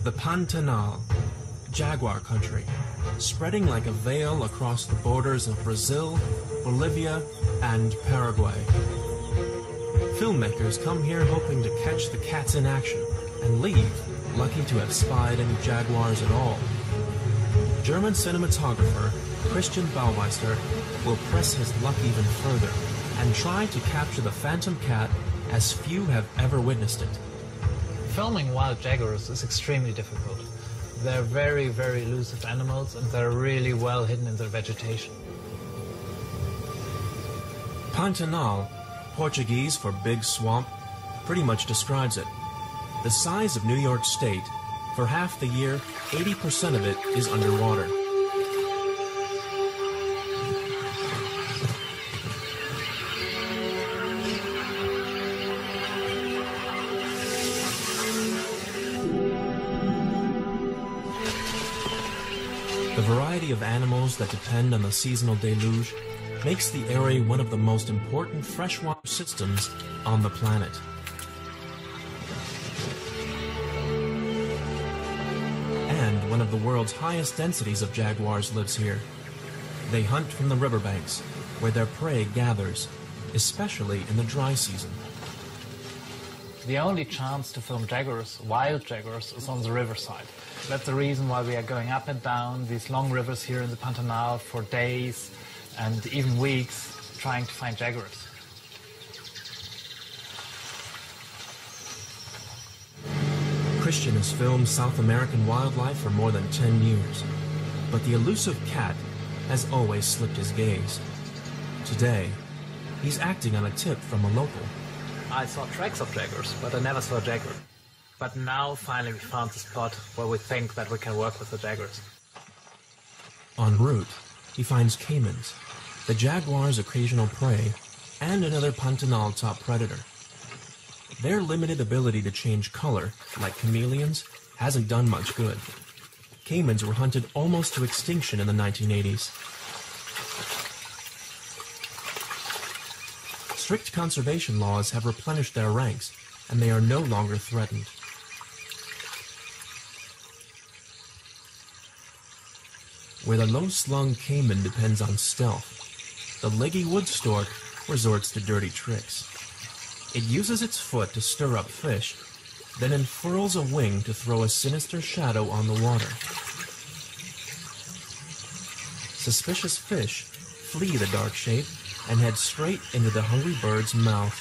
The Pantanal, jaguar country, spreading like a veil across the borders of Brazil, Bolivia, and Paraguay. Filmmakers come here hoping to catch the cats in action and leave lucky to have spied any jaguars at all. German cinematographer Christian Baumeister will press his luck even further and try to capture the phantom cat as few have ever witnessed it. Filming wild jaguars is extremely difficult. They're very, very elusive animals and they're really well hidden in their vegetation. Pantanal, Portuguese for big swamp, pretty much describes it. The size of New York State, for half the year, 80% of it is underwater. The variety of animals that depend on the seasonal deluge makes the area one of the most important freshwater systems on the planet. And one of the world's highest densities of jaguars lives here. They hunt from the riverbanks, where their prey gathers, especially in the dry season. The only chance to film jaguars, wild jaguars, is on the riverside. That's the reason why we are going up and down these long rivers here in the Pantanal for days and even weeks trying to find jaguars. Christian has filmed South American wildlife for more than 10 years, but the elusive cat has always slipped his gaze. Today, he's acting on a tip from a local. I saw tracks of jaguars, but I never saw a jaguar. But now, finally, we found the spot where we think that we can work with the jaguars. En route, he finds caimans, the jaguar's occasional prey, and another Pantanal top predator. Their limited ability to change color, like chameleons, hasn't done much good. Caimans were hunted almost to extinction in the 1980s. Strict conservation laws have replenished their ranks, and they are no longer threatened. Where the low-slung caiman depends on stealth, the leggy wood stork resorts to dirty tricks. It uses its foot to stir up fish, then unfurls a wing to throw a sinister shadow on the water. Suspicious fish flee the dark shape and head straight into the hungry bird's mouth.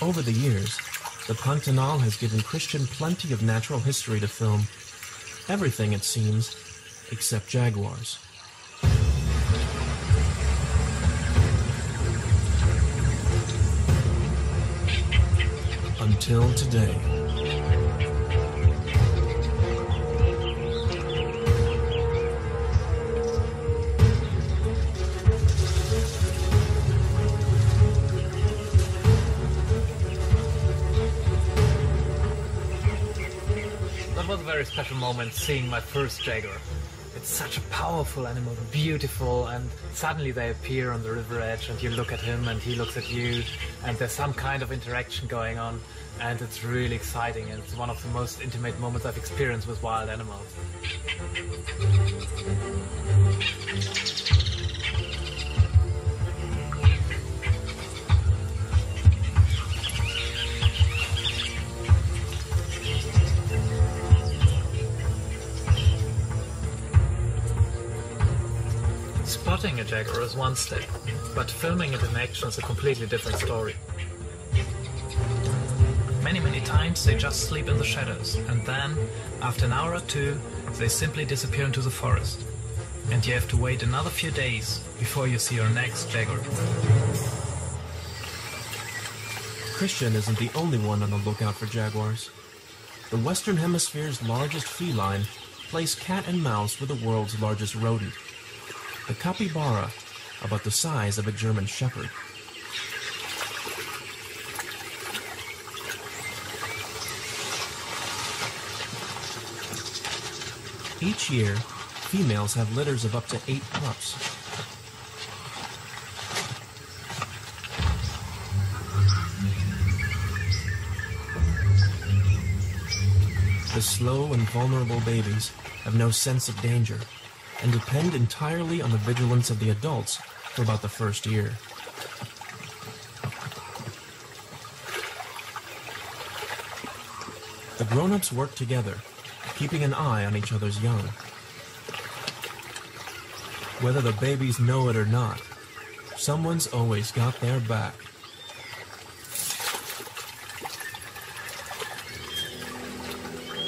Over the years, the Pantanal has given Christian plenty of natural history to film. Everything, it seems, except jaguars. Until today. That was a very special moment seeing my first jaguar. It's such a powerful animal, beautiful, and suddenly they appear on the river edge and you look at him and he looks at you and there's some kind of interaction going on, and it's really exciting, and it's one of the most intimate moments I've experienced with wild animals. Spotting a jaguar is one step, but filming it in action is a completely different story. Many times they just sleep in the shadows, and then, after an hour or two, they simply disappear into the forest. And you have to wait another few days before you see your next jaguar. Christian isn't the only one on the lookout for jaguars. The Western Hemisphere's largest feline plays cat and mouse with the world's largest rodent, the capybara, about the size of a German shepherd. Each year, females have litters of up to 8 pups. The slow and vulnerable babies have no sense of danger and depend entirely on the vigilance of the adults for about the first year. The grown-ups work together, keeping an eye on each other's young. Whether the babies know it or not, someone's always got their back.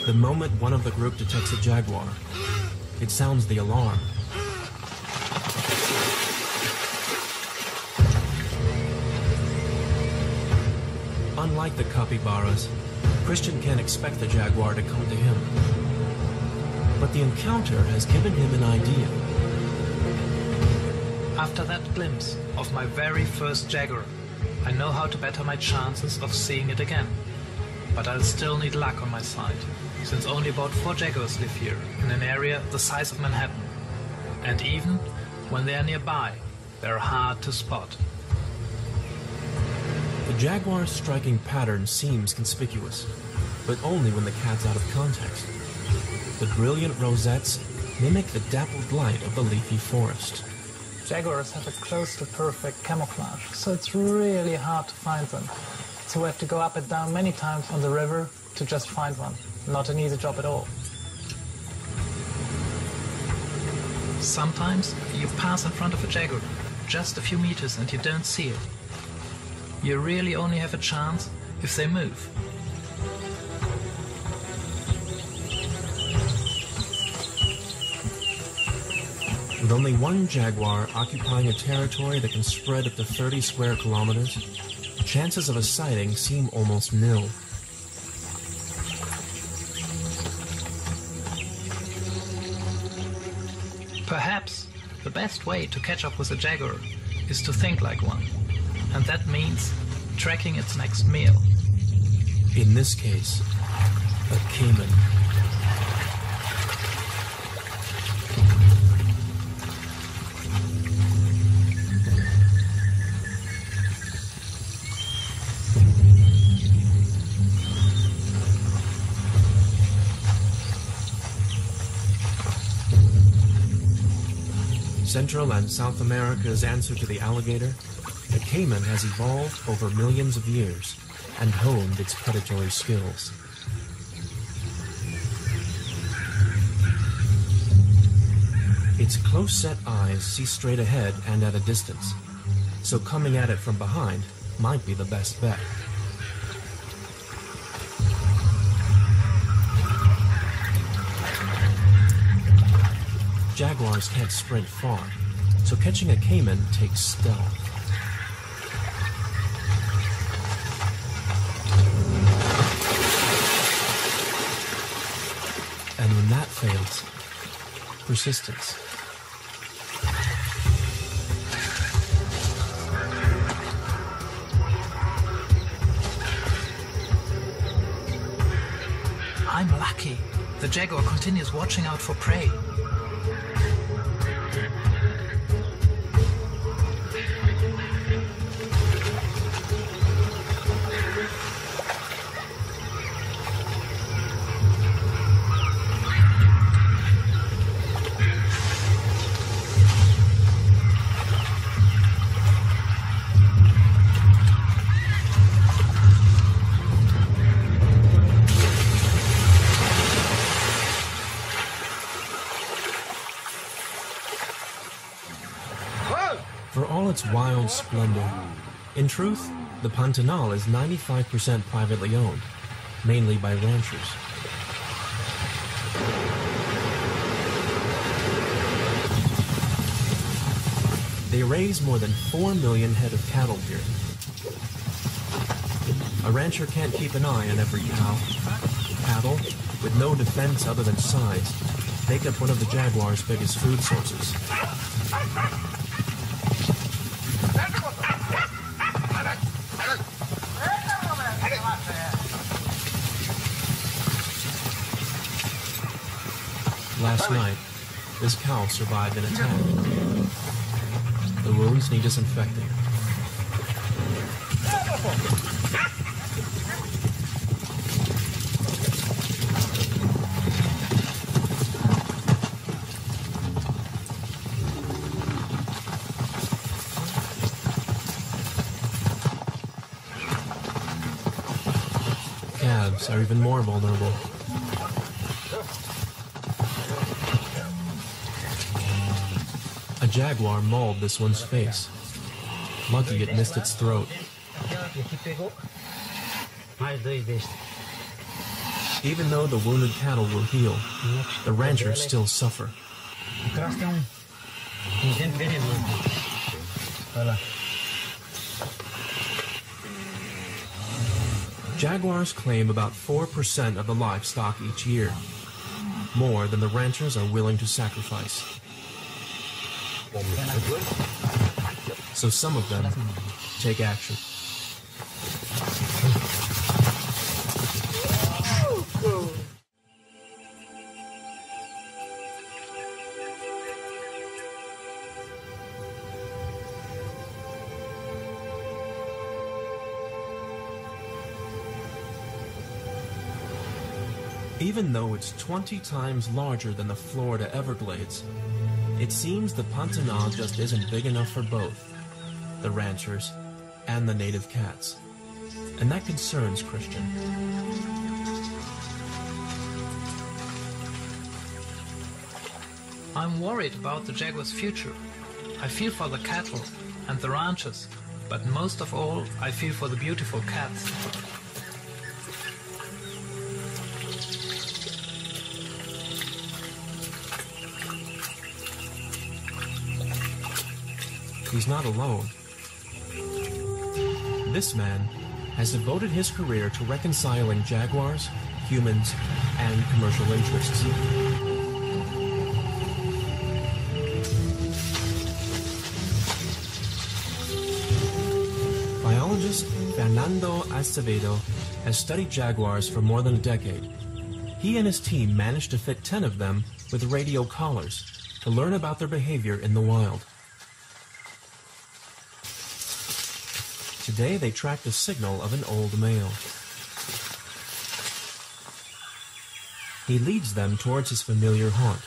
The moment one of the group detects a jaguar, it sounds the alarm. Unlike the capybaras, Christian can't expect the jaguar to come to him. But the encounter has given him an idea. After that glimpse of my very first jaguar, I know how to better my chances of seeing it again. But I'll still need luck on my side, since only about 4 jaguars live here, in an area the size of Manhattan. And even when they are nearby, they're hard to spot. The jaguar's striking pattern seems conspicuous, but only when the cat's out of context. The brilliant rosettes mimic the dappled light of the leafy forest. Jaguars have a close to perfect camouflage, so it's really hard to find them. So we have to go up and down many times on the river to just find one. Not an easy job at all. Sometimes you pass in front of a jaguar, just a few meters, and you don't see it. You really only have a chance if they move. With only one jaguar occupying a territory that can spread up to 30 square kilometers, chances of a sighting seem almost nil. Perhaps the best way to catch up with a jaguar is to think like one, and that means tracking its next meal. In this case, a caiman. Central and South America's answer to the alligator, the caiman has evolved over millions of years and honed its predatory skills. Its close-set eyes see straight ahead and at a distance, so coming at it from behind might be the best bet. Jaguars can't sprint far, so catching a caiman takes stealth. And when that fails, persistence. I'm lucky. The jaguar continues watching out for prey. its wild splendor. In truth, the Pantanal is 95% privately owned, mainly by ranchers. They raise more than 4 million head of cattle here. A rancher can't keep an eye on every cow. Cattle, with no defense other than size, make up one of the jaguar's biggest food sources. Last night, this cow survived an attack. The wounds need disinfecting. Calves are even more vulnerable. A jaguar mauled this one's face. Lucky it missed its throat. Even though the wounded cattle will heal, the ranchers still suffer. Jaguars claim about 4% of the livestock each year, more than the ranchers are willing to sacrifice. So some of them take action. Even though it's 20 times larger than the Florida Everglades, it seems the Pantanal just isn't big enough for both the ranchers and the native cats. And that concerns Christian. I'm worried about the jaguar's future. I feel for the cattle and the ranchers, but most of all, I feel for the beautiful cats. He's not alone. This man has devoted his career to reconciling jaguars, humans, and commercial interests. Biologist Fernando Acevedo has studied jaguars for more than a decade. He and his team managed to fit 10 of them with radio collars to learn about their behavior in the wild. Today they track the signal of an old male. He leads them towards his familiar haunt,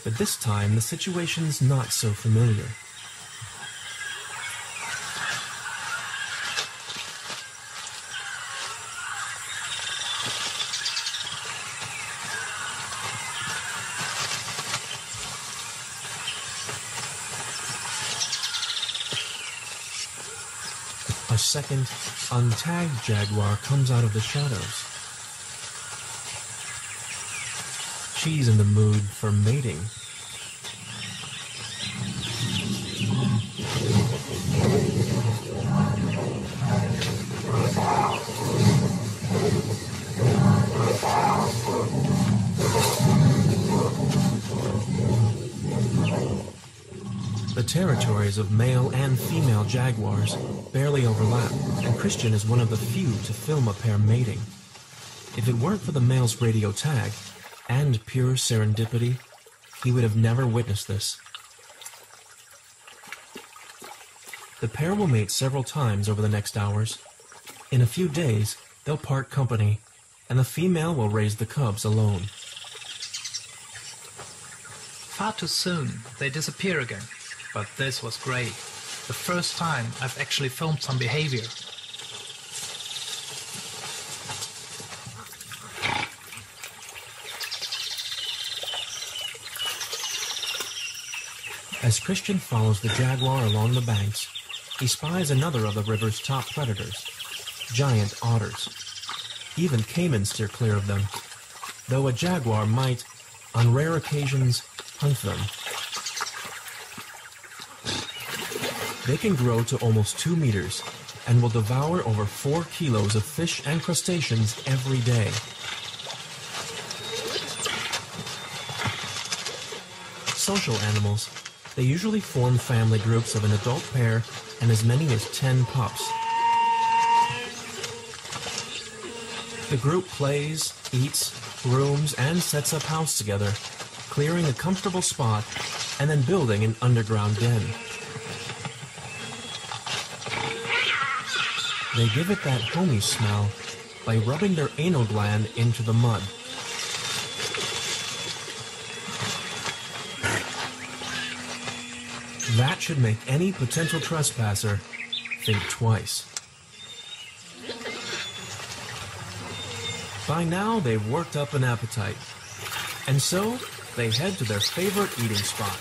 but this time the situation's not so familiar. A second, untagged jaguar comes out of the shadows. She's in the mood for mating. The territories of male and female jaguars barely overlap, and Christian is one of the few to film a pair mating. If it weren't for the male's radio tag and pure serendipity, he would have never witnessed this. The pair will mate several times over the next hours. In a few days, they'll part company, and the female will raise the cubs alone. Far too soon, they disappear again. But this was great. The first time I've actually filmed some behavior. As Christian follows the jaguar along the banks, he spies another of the river's top predators, giant otters. Even caimans steer clear of them, though a jaguar might, on rare occasions, hunt them. They can grow to almost 2 meters and will devour over 4 kilos of fish and crustaceans every day. Social animals, they usually form family groups of an adult pair and as many as 10 pups. The group plays, eats, grooms, and sets up house together, clearing a comfortable spot and then building an underground den. They give it that homey smell by rubbing their anal gland into the mud. That should make any potential trespasser think twice. By now, they've worked up an appetite, and so they head to their favorite eating spot.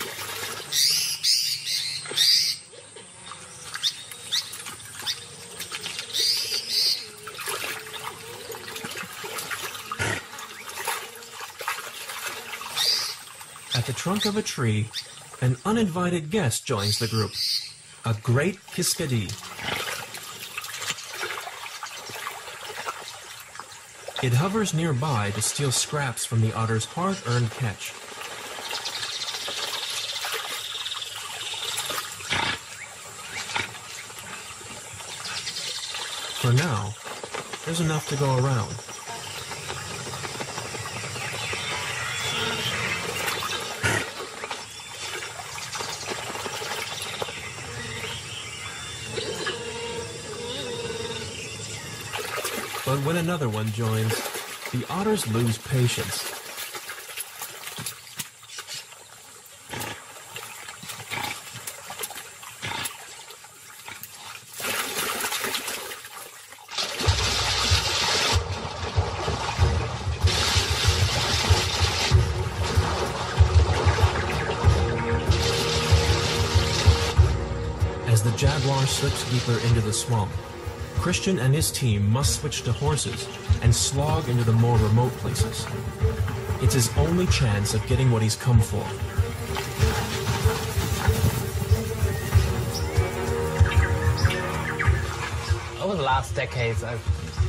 At the trunk of a tree, an uninvited guest joins the group, a great kiskadee. It hovers nearby to steal scraps from the otter's hard-earned catch. For now, there's enough to go around. But when another one joins, the otters lose patience. As the jaguar slips deeper into the swamp, Christian and his team must switch to horses and slog into the more remote places. It's his only chance of getting what he's come for. Over the last decades, I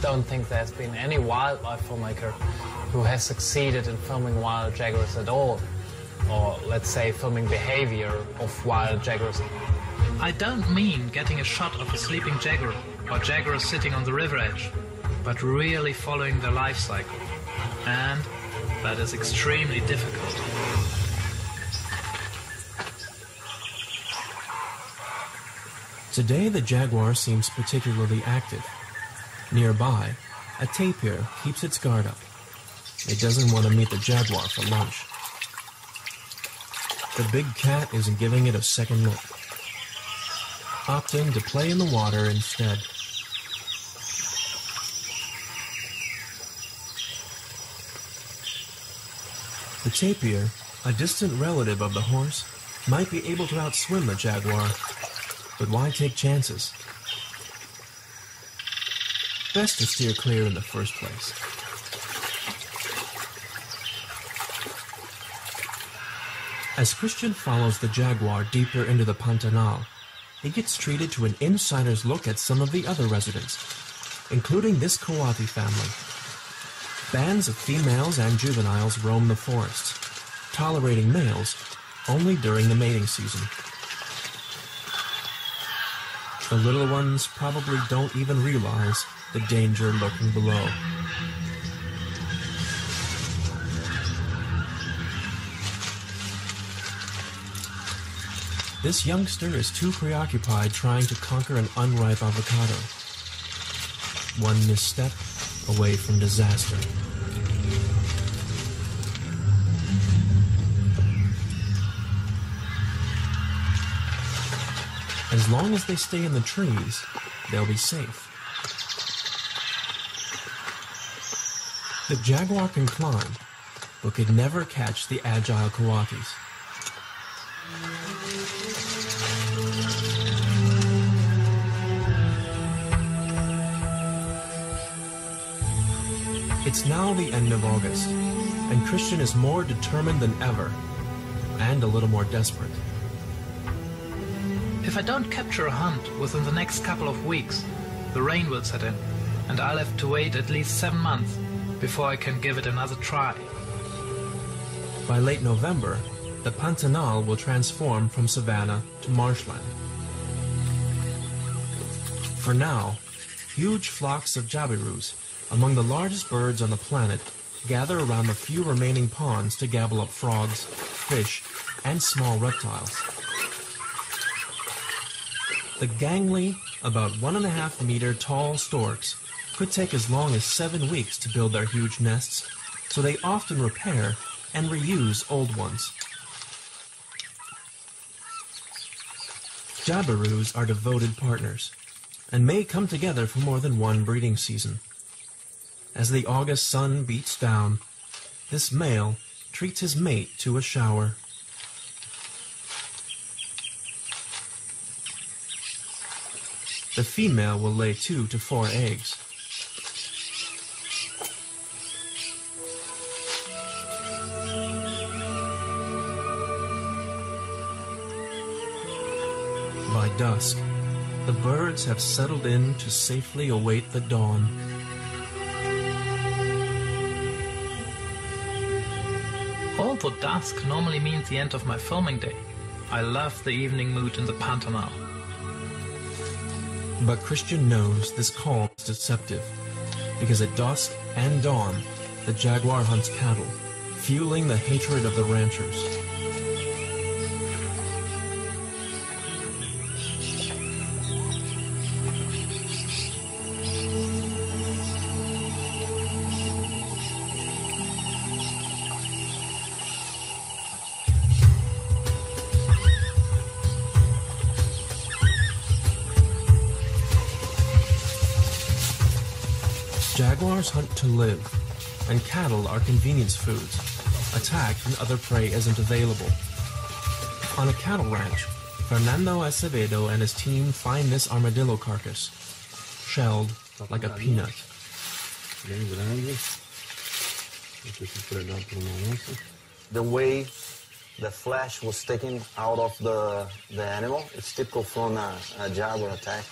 don't think there's been any wildlife filmmaker who has succeeded in filming wild jaguars at all, or let's say filming behavior of wild jaguars. I don't mean getting a shot of a sleeping jaguar or jaguars sitting on the river edge, but really following their life cycle. And that is extremely difficult. Today the jaguar seems particularly active. Nearby, a tapir keeps its guard up. It doesn't want to meet the jaguar for lunch. The big cat isn't giving it a second look, opting to play in the water instead. The tapir, a distant relative of the horse, might be able to outswim the jaguar, but why take chances? Best to steer clear in the first place. As Christian follows the jaguar deeper into the Pantanal, he gets treated to an insider's look at some of the other residents, including this coati family. Bands of females and juveniles roam the forests, tolerating males only during the mating season. The little ones probably don't even realize the danger lurking below. This youngster is too preoccupied trying to conquer an unripe avocado. One misstep away from disaster. As long as they stay in the trees, they'll be safe. The jaguar can climb, but could never catch the agile coatis. It's now the end of August, and Christian is more determined than ever, and a little more desperate. If I don't capture a hunt within the next couple of weeks, the rain will set in, and I'll have to wait at least 7 months before I can give it another try. By late November, the Pantanal will transform from savanna to marshland. For now, huge flocks of jabirus, among the largest birds on the planet, gather around the few remaining ponds to gobble up frogs, fish, and small reptiles. The gangly, about 1.5 meter tall storks could take as long as 7 weeks to build their huge nests, so they often repair and reuse old ones. Jabirus are devoted partners, and may come together for more than one breeding season. As the August sun beats down, this male treats his mate to a shower. The female will lay 2 to 4 eggs. By dusk, the birds have settled in to safely await the dawn. Although dusk normally means the end of my filming day, I love the evening mood in the Pantanal. But Christian knows this calm is deceptive, because at dusk and dawn, the jaguar hunts cattle, fueling the hatred of the ranchers. Jaguars hunt to live, and cattle are convenience foods, attacked when other prey isn't available. On a cattle ranch, Fernando Acevedo and his team find this armadillo carcass, shelled like a peanut. The way the flesh was taken out of the animal, it's typical from a jaguar attack.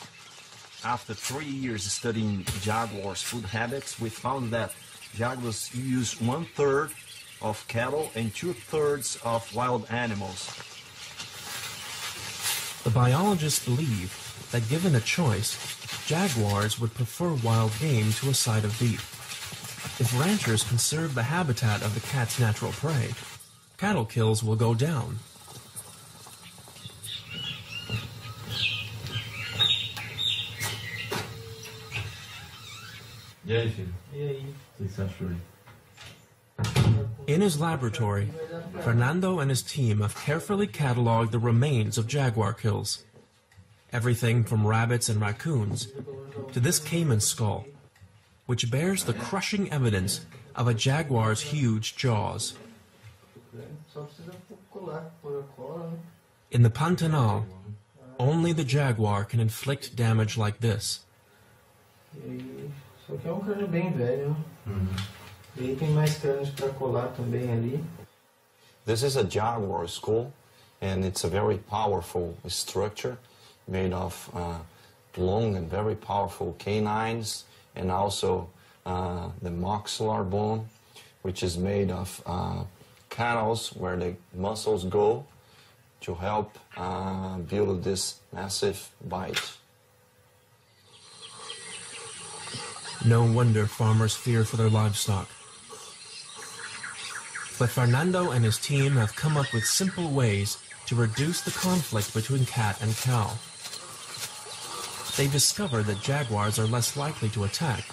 After 3 years studying jaguars' food habits, we found that jaguars use 1/3 of cattle and 2/3 of wild animals. The biologists believe that given a choice, jaguars would prefer wild game to a side of beef. If ranchers conserve the habitat of the cat's natural prey, cattle kills will go down. In his laboratory, Fernando and his team have carefully cataloged the remains of jaguar kills. Everything from rabbits and raccoons to this caiman skull, which bears the crushing evidence of a jaguar's huge jaws. In the Pantanal, only the jaguar can inflict damage like this. Isso aqui é crânio bem velho. E aí tem mais crânios para colar também ali. This is a jaguar skull, and it's a very powerful structure made of long and very powerful canines, and also the maxillar bone, which is made of canals where the muscles go to help build this massive bite. No wonder farmers fear for their livestock. But Fernando and his team have come up with simple ways to reduce the conflict between cat and cow. They discovered that jaguars are less likely to attack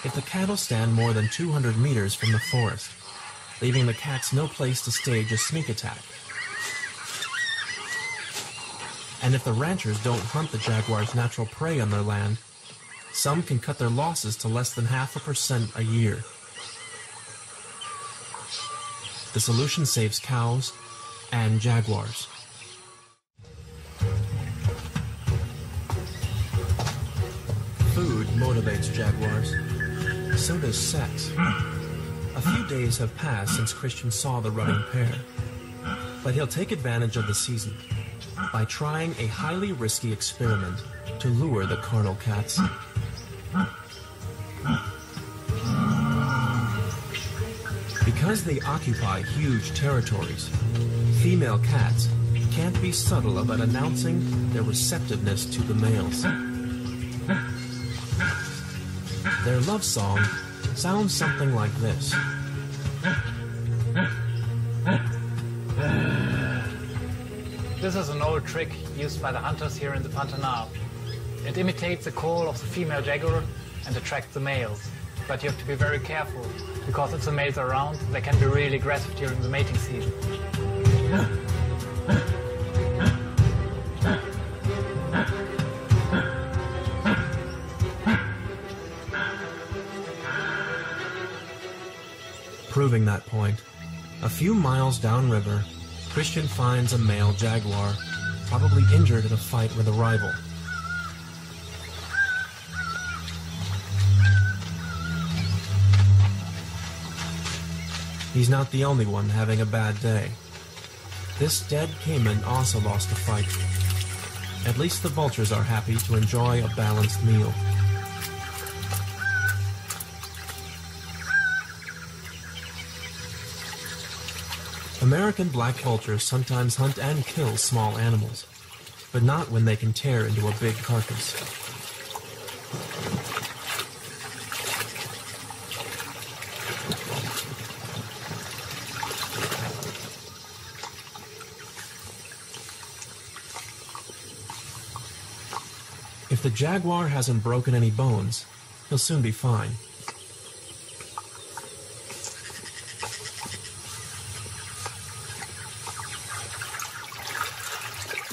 if the cattle stand more than 200 meters from the forest, leaving the cats no place to stage a sneak attack. And if the ranchers don't hunt the jaguar's natural prey on their land, some can cut their losses to less than 0.5% a year. The solution saves cows and jaguars. Food motivates jaguars. so does sex. A few days have passed since Christian saw the running pair, but he'll take advantage of the season by trying a highly risky experiment to lure the carnal cats. Because they occupy huge territories, female cats can't be subtle about announcing their receptiveness to the males. Their love song sounds something like this. This is an old trick used by the hunters here in the Pantanal. It imitates the call of the female jaguar and attracts the males. But you have to be very careful, because if the males are around, they can be really aggressive during the mating season. Proving that point, a few miles downriver, Christian finds a male jaguar, probably injured in a fight with a rival. He's not the only one having a bad day. This dead caiman also lost a fight. At least the vultures are happy to enjoy a balanced meal. American black vultures sometimes hunt and kill small animals, but not when they can tear into a big carcass. If the jaguar hasn't broken any bones, he'll soon be fine.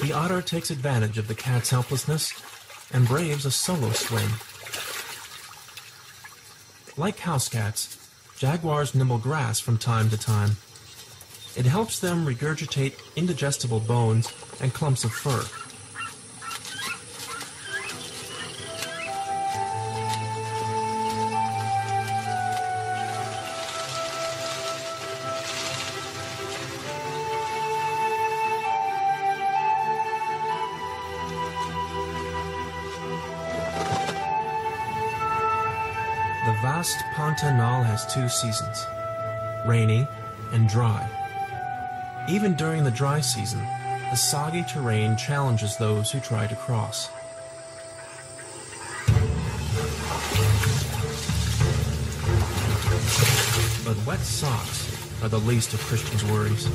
The otter takes advantage of the cat's helplessness and braves a solo swing. Like house cats, jaguars nibble grass from time to time. It helps them regurgitate indigestible bones and clumps of fur. The vast Pantanal has two seasons, rainy and dry. Even during the dry season, the soggy terrain challenges those who try to cross. But wet socks are the least of Christian's worries.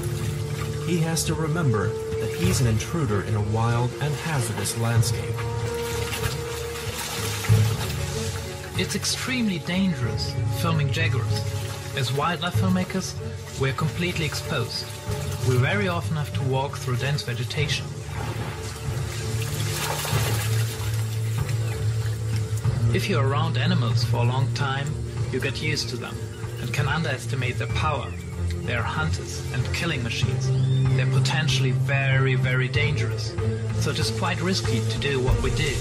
He has to remember that he's an intruder in a wild and hazardous landscape. It's extremely dangerous filming jaguars. As wildlife filmmakers, we're completely exposed. We very often have to walk through dense vegetation. If you're around animals for a long time, you get used to them and can underestimate their power. They're hunters and killing machines. They're potentially very, very dangerous. So it is quite risky to do what we do.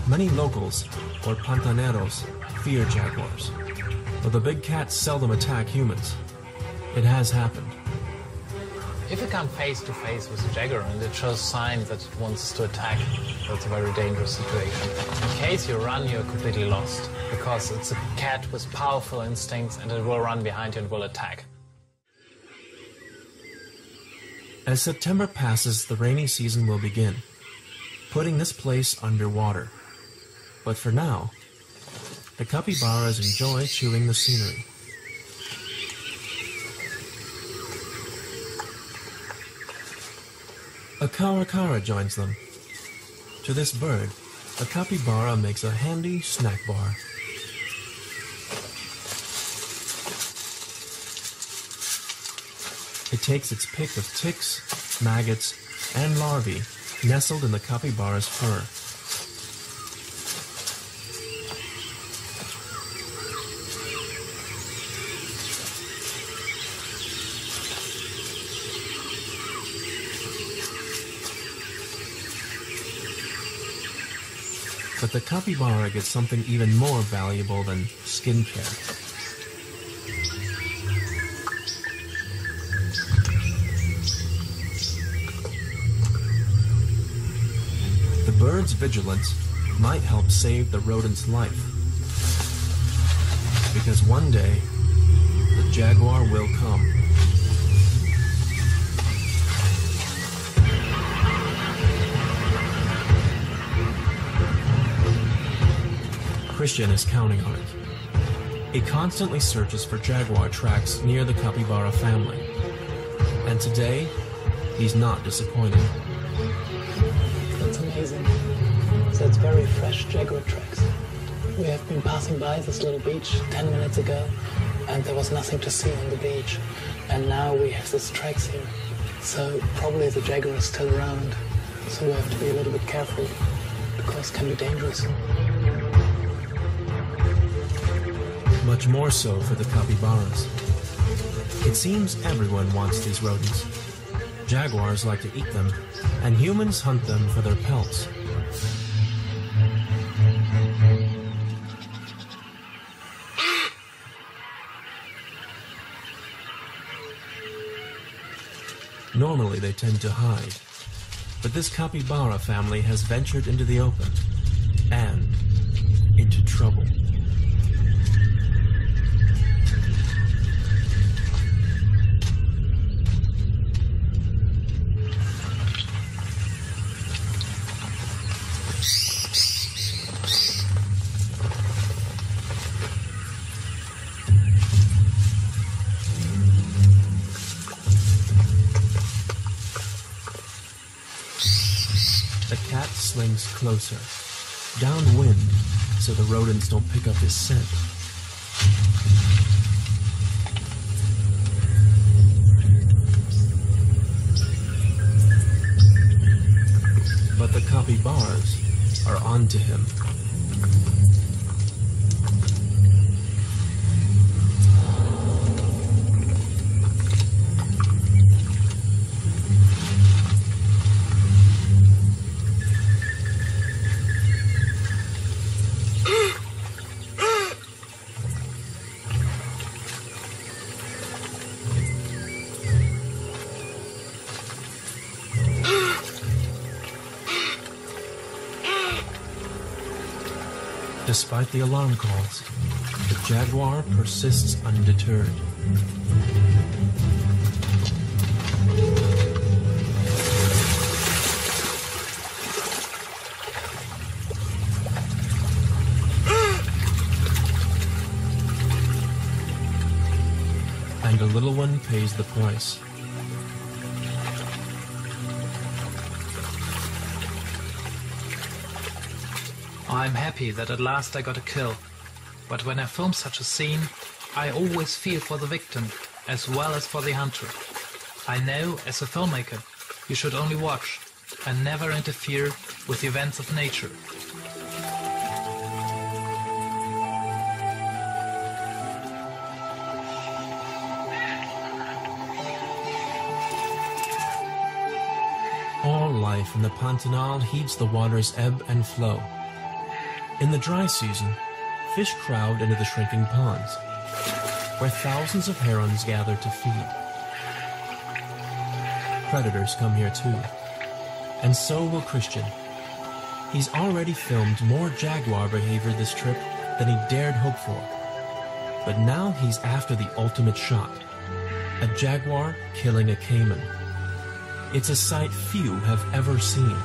Many locals, or pantaneros, fear jaguars, but the big cats seldom attack humans. It has happened. If you come face to face with a jaguar and it shows signs that it wants to attack, that's a very dangerous situation. In case you run, you're completely lost, because it's a cat with powerful instincts and it will run behind you and will attack. As September passes, the rainy season will begin, putting this place underwater. But for now, the capybaras enjoy chewing the scenery. A caracara joins them. To this bird, a capybara makes a handy snack bar. It takes its pick of ticks, maggots, and larvae nestled in the capybara's fur. But the capybara gets something even more valuable than skincare. The bird's vigilance might help save the rodent's life. Because one day, the jaguar will come. Christian is counting on it. He constantly searches for jaguar tracks near the capybara family. And today, he's not disappointed. That's amazing. So it's very fresh jaguar tracks. We have been passing by this little beach 10 minutes ago, and there was nothing to see on the beach. And now we have these tracks here. So probably the jaguar is still around. So we have to be a little bit careful, because it can be dangerous. Much more so for the capybaras. It seems everyone wants these rodents. Jaguars like to eat them, and humans hunt them for their pelts. Normally they tend to hide, but this capybara family has ventured into the open and into trouble. The cat slings closer, downwind, so the rodents don't pick up his scent. But the capybaras are onto him. Despite the alarm calls, the jaguar persists undeterred. And the little one pays the price. I'm happy that at last I got a kill. But when I film such a scene, I always feel for the victim, as well as for the hunter. I know, as a filmmaker, you should only watch and never interfere with the events of nature. All life in the Pantanal heeds the water's ebb and flow. In the dry season, fish crowd into the shrinking ponds, where thousands of herons gather to feed. Predators come here too, and so will Christian. He's already filmed more jaguar behavior this trip than he dared hope for. But now he's after the ultimate shot, a jaguar killing a caiman. It's a sight few have ever seen.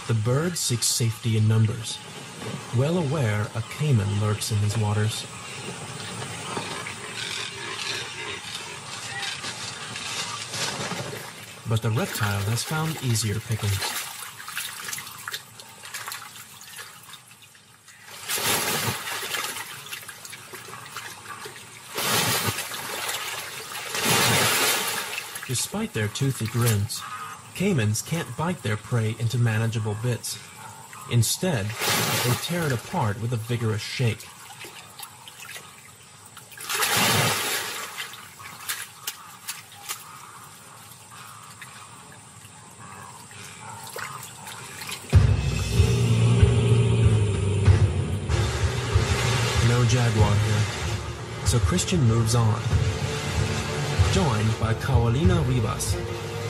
The bird seeks safety in numbers, well aware a caiman lurks in his waters. But the reptile has found easier pickings. Despite their toothy grins, caimans can't bite their prey into manageable bits. Instead, they tear it apart with a vigorous shake. jaguar here, so Christian moves on. Joined by Carolina Ribas,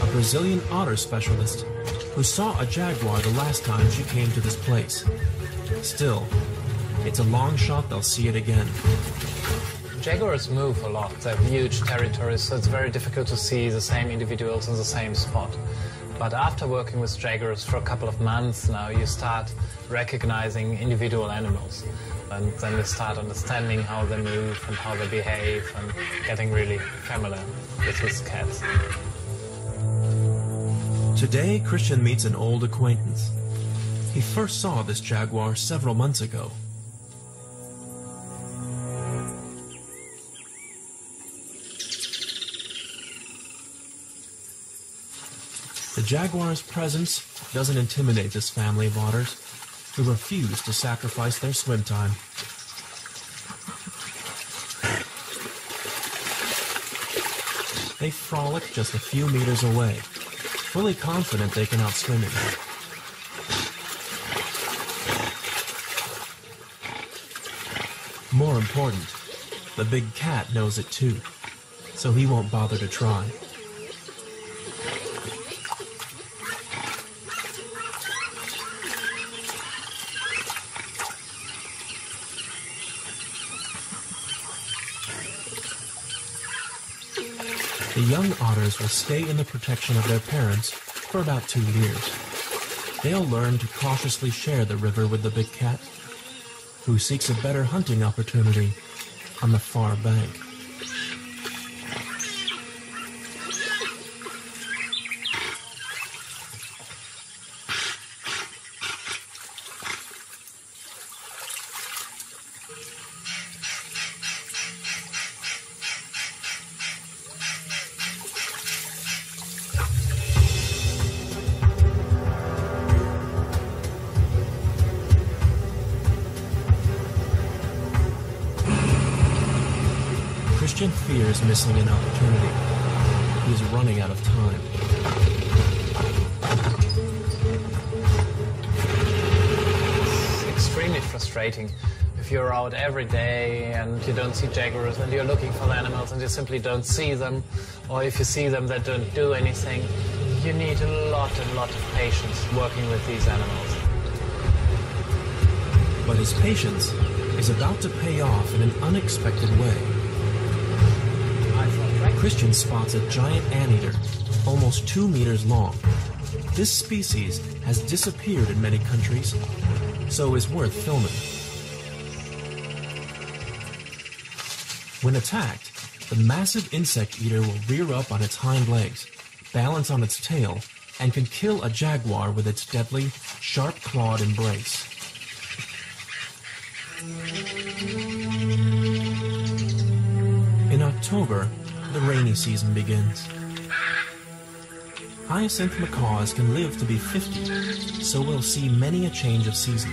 a Brazilian otter specialist who saw a jaguar the last time she came to this place. Still, it's a long shot they'll see it again. Jaguars move a lot. They have huge territories, so it's very difficult to see the same individuals in the same spot. But after working with jaguars for a couple of months now, you start recognizing individual animals. And then you start understanding how they move and how they behave and getting really familiar with these cats. Today, Christian meets an old acquaintance. He first saw this jaguar several months ago. The jaguar's presence doesn't intimidate this family of otters, who refuse to sacrifice their swim time. They frolic just a few meters away, fully confident they can outswim it. More important, the big cat knows it too, so he won't bother to try. The young otters will stay in the protection of their parents for about 2 years. They'll learn to cautiously share the river with the big cat, who seeks a better hunting opportunity on the far bank. Christian fears missing an opportunity. He is running out of time. It's extremely frustrating. If you're out every day and you don't see jaguars and you're looking for the animals and you simply don't see them, or if you see them that don't do anything, you need a lot of patience working with these animals. But his patience is about to pay off in an unexpected way. Christian spots a giant anteater, almost 2 meters long. This species has disappeared in many countries, so is worth filming. When attacked, the massive insect eater will rear up on its hind legs, balance on its tail, and can kill a jaguar with its deadly, sharp-clawed embrace. In October, the rainy season begins. Hyacinth macaws can live to be 50, so we'll see many a change of season.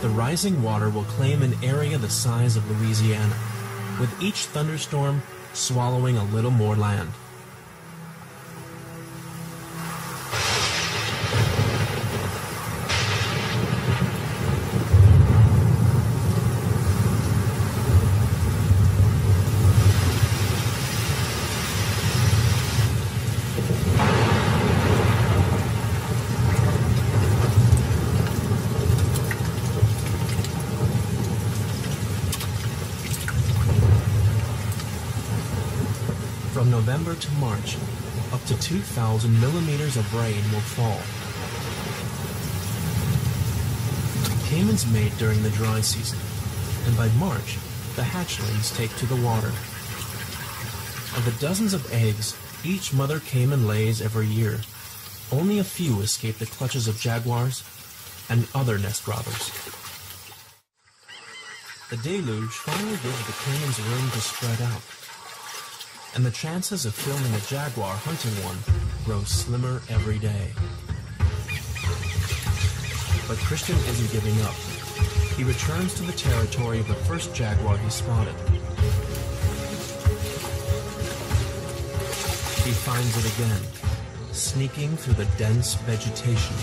The rising water will claim an area the size of Louisiana, with each thunderstorm swallowing a little more land. From November to March, up to 2,000 millimeters of rain will fall. Caimans mate during the dry season, and by March, the hatchlings take to the water. Of the dozens of eggs each mother caiman lays every year, only a few escape the clutches of jaguars and other nest robbers. The deluge finally gives the caimans room to spread out, and the chances of filming a jaguar hunting one grow slimmer every day. But Christian isn't giving up. He returns to the territory of the first jaguar he spotted. He finds it again, sneaking through the dense vegetation.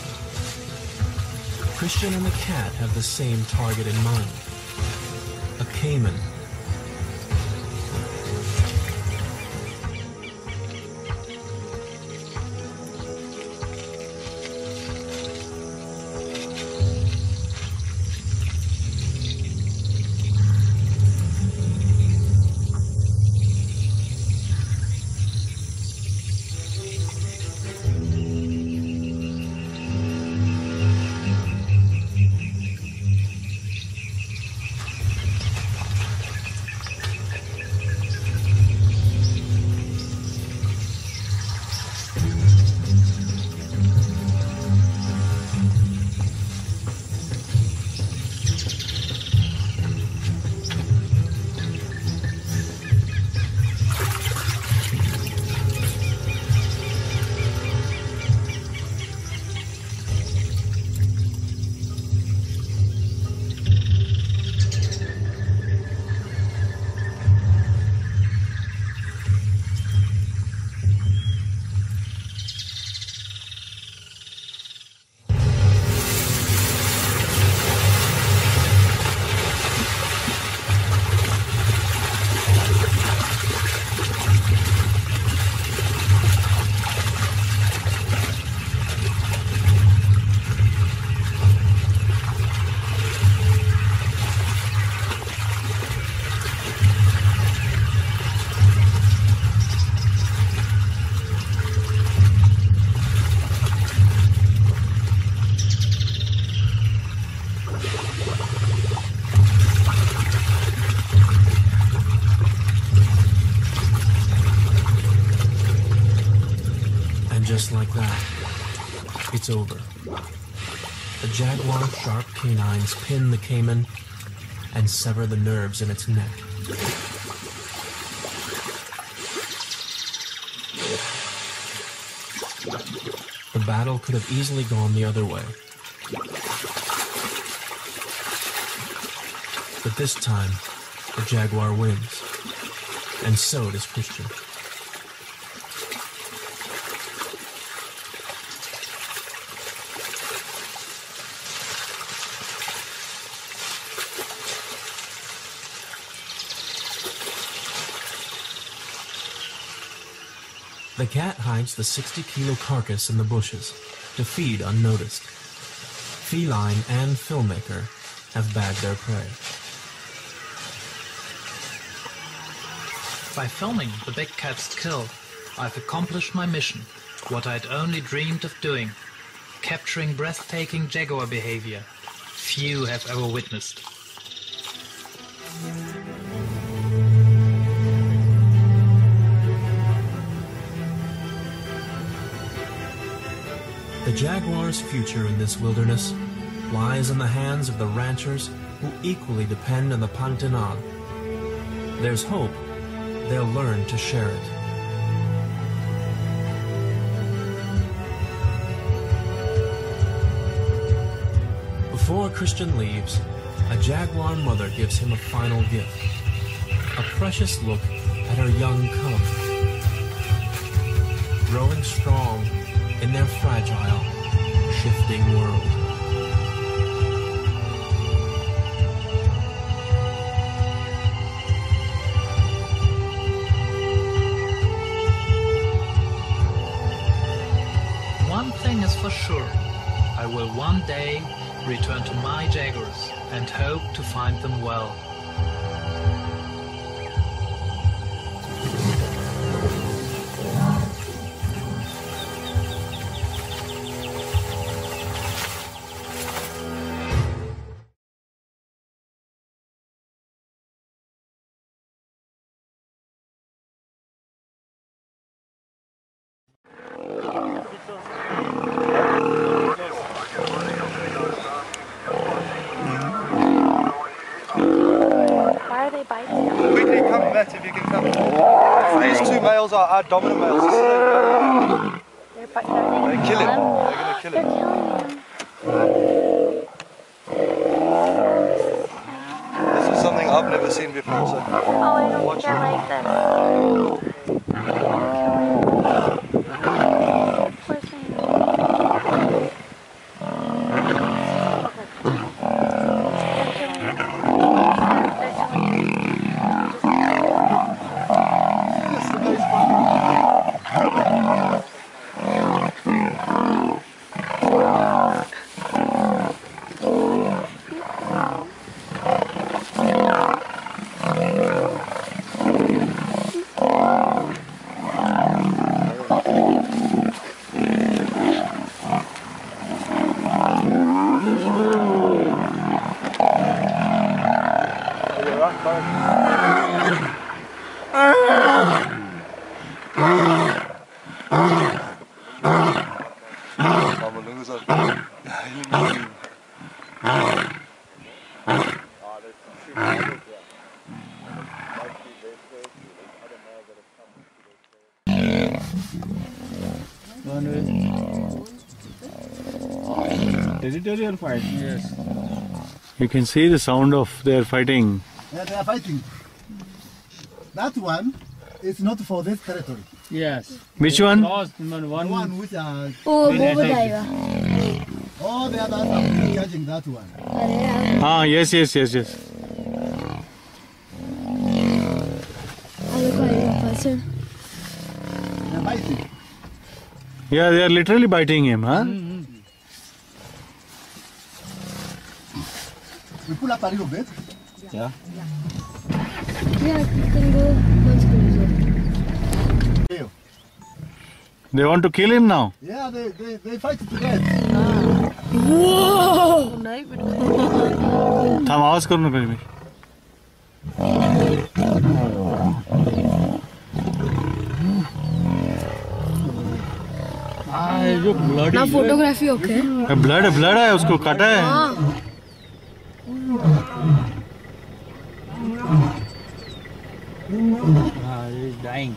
Christian and the cat have the same target in mind: a caiman. Just like that, it's over. The jaguar's sharp canines pin the caiman and sever the nerves in its neck. The battle could have easily gone the other way. But this time, the jaguar wins. And so does Christian. The cat hides the 60-kilo carcass in the bushes to feed unnoticed. Feline and filmmaker have bagged their prey. By filming the big cat's kill, I've accomplished my mission, what I'd only dreamed of doing, capturing breathtaking jaguar behavior few have ever witnessed. The jaguar's future in this wilderness lies in the hands of the ranchers who equally depend on the Pantanal. There's hope they'll learn to share it. Before Christian leaves, a jaguar mother gives him a final gift, a precious look at her young cub. Growing strong in their fragile, shifting world. One thing is for sure, I will one day return to my jaguars and hope to find them well. Why are they biting? Quickly come, Matt, if you can come. These two males are our dominant males. They're biting. They kill him. They're going to kill They're him. killing him. This is something I've never seen before. So. Oh, I don't think they're like this. Territorial fight. Yes. You can see the sound of their fighting. Yeah, they are fighting. That one is not for this territory. Yes. Which one? Lost The one which are Oh, Crocodile. all the others have been judging that one. Ah, yes, yes, yes, yes. Look at that person. They are fighting. Yeah, they are literally biting him, huh? We pull up a little bit. Yeah. Yeah, you can go once closer. They want to kill him now. Yeah, they fight to death. Whoa! थाम आवाज करो ना पहले भी. Now photography okay? Blood है उसको काटा है. He's dying.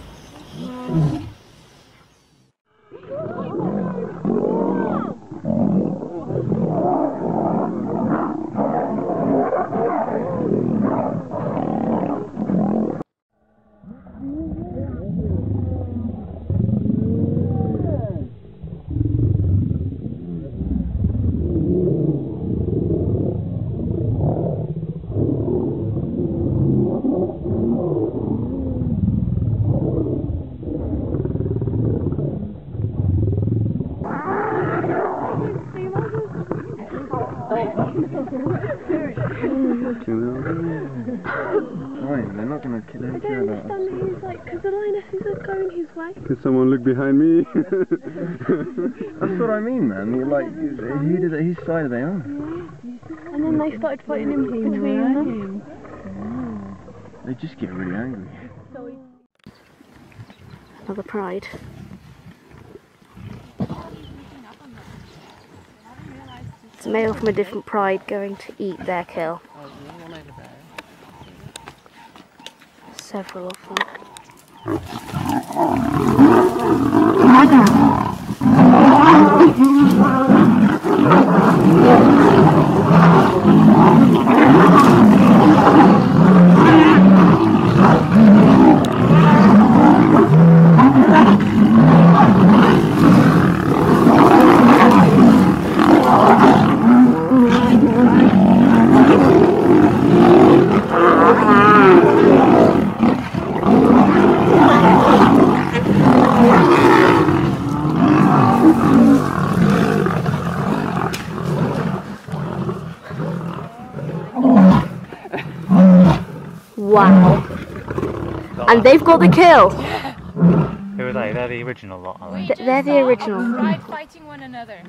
They're not going to kill him. I don't understand that he's like, because the lionesses are going his way. Could someone look behind me? That's what I mean, man. You're like, he did it his side of the arm. And then they started fighting in between them. They just get really angry. Another pride. It's a male from a different pride going to eat their kill. Several of them. Wow. And they've got the kill. Who are they? They're the original lot, aren't they? They're the original. Pride fighting one another.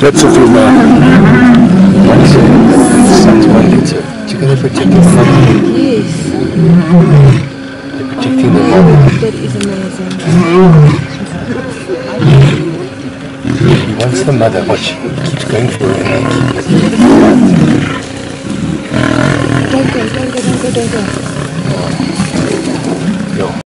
That's a few man. You're gonna protect the mother. Yes. They're protecting the mother. That is amazing. He wants the mother. Watch. He keeps going for her and Don't go.